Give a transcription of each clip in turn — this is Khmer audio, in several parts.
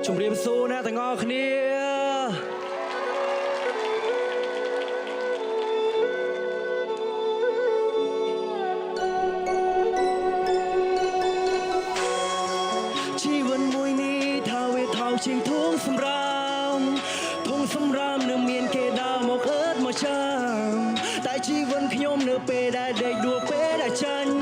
ជំរាបសួរអ្នកទាំងអស់គ្នាជីវិតមួយនេះថាវាថោកជាងធុងសម្រាមនៅមានគេដើរមកអើតមកចាំតែជីវិតខ្ញុំនៅពេលដែលដេកដួលពេលដែលចាញ់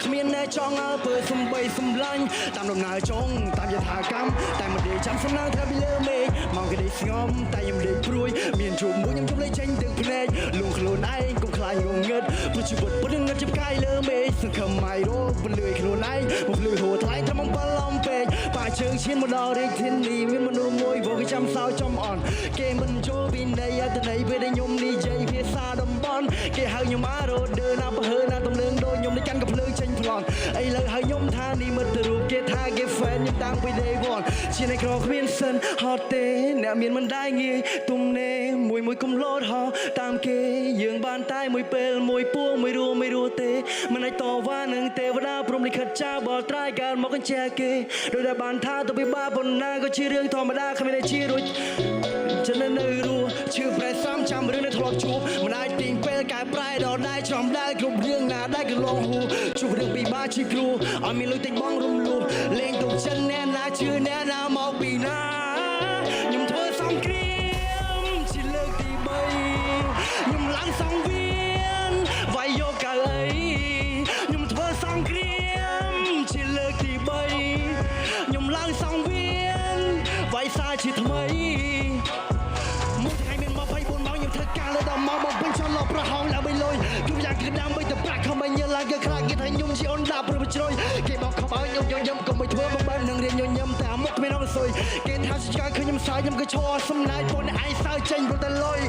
គ្មានអ្នកចង់ឲ្យពើសំបីសំឡាញ់តាមដំណើរចុងតាមយថាកម្មតែមិនដេកចាំសំណាងថាពីលើមេឃមកគេដេកស្ងំតែខ្ញុំដេកព្រួយមានជួបមួយខ្ញុំជុំលេងចេញទាំងភ្នែកលួងខ្លួនឯងកុំខ្លាចងងឹតព្រោះជីវិតពុតងឹតជាផ្កាយលើមេឃសង្ឃឹមមិនរកពលឿយខ្លួនឯងមកលឿហួរថ្លៃត្រឹមអំបិលអំពេកប៉ាជើងឈានមកដល់រាជធានីមានមនុស្សមួយពួកគេចាំសោចំអន់គេមិនចូលពីនៃអត្តន័យពេលដែលខ្ញុំនិយាយភាសាតំបន់គេហៅខ្ញុំអារ៉ូដឺណាបើហើណាទំលឹងដូចខ្ញុំនេះកាន់កំភ្លើងចេញប្លន់អីលើហៅខ្ញុំថានេះមិត្តរូបគេថាគេ fan ខ្ញុំតាំងពី day one ជាអ្នកក្រគ្មានសិនហត់ទេអ្នកមានមិនដែរងាយទំនេរមួយកំឡោតហោតាមគេយើងបានតែមួយពេលមួយពួងមួយរស់ទេមិនអាចតវ៉ានឹងទេវតាព្រមលិខិតចាបលត្រាយកើតមកកញ្ចែគេដោយតែបានថាទៅពិបាកប៉ុណ្ណាក៏ជារឿងធម្មតាគ្មានតែជារួចចឹងនៅរស់ជឿប្រែសំចាំរឿងដែលធ្លាប់ជួបមិនអាចទីងពេលកែប្រែដល់ដែរច្រំដែរគ្រប់រឿងណាដែរកន្លងហួរជួបរឿងពិបាកជាគ្រូឲ្យមានលុយតិចបងរំលោះលេងទុកចិនអ្នកណាជឿអ្នកណាមកពីណាខ្ញុំធ្វើសង្គ្រាមជាលើកទី3ខ្ញុំឡើងសង្វៀនវាយយកកៅអីខ្ញុំធ្វើសង្គ្រាមជាលើកទី3ខ្ញុំឡើងសង្វៀនវាយសារជាថ្មីមួយថ្ងៃមាន24ម៉ោងខ្ញុំធ្វើការលើដល់ម៉ោងបំពេញចន្លោះប្រហោងឡើងបីលុយគ្រប់យ៉ាងគឺដើម្បីទៅប្រាក់ខំឲ្យញើឡើងគេខ្លាចគេថាខ្ញុំជាអូនដាព្រឹបជ្រោយគេបោកខំឲ្យខ្ញុំញញឹមកុំឲ្យធ្វើបំបែននឹងរៀនញញឹមតែមុខគ្មានអត់សុយគេថាជាការឃើញខ្ញុំសើចខ្ញុំក៏ឈរសំណាយពួកអ្នកឯងសើចចេញព្រោះតែលុយ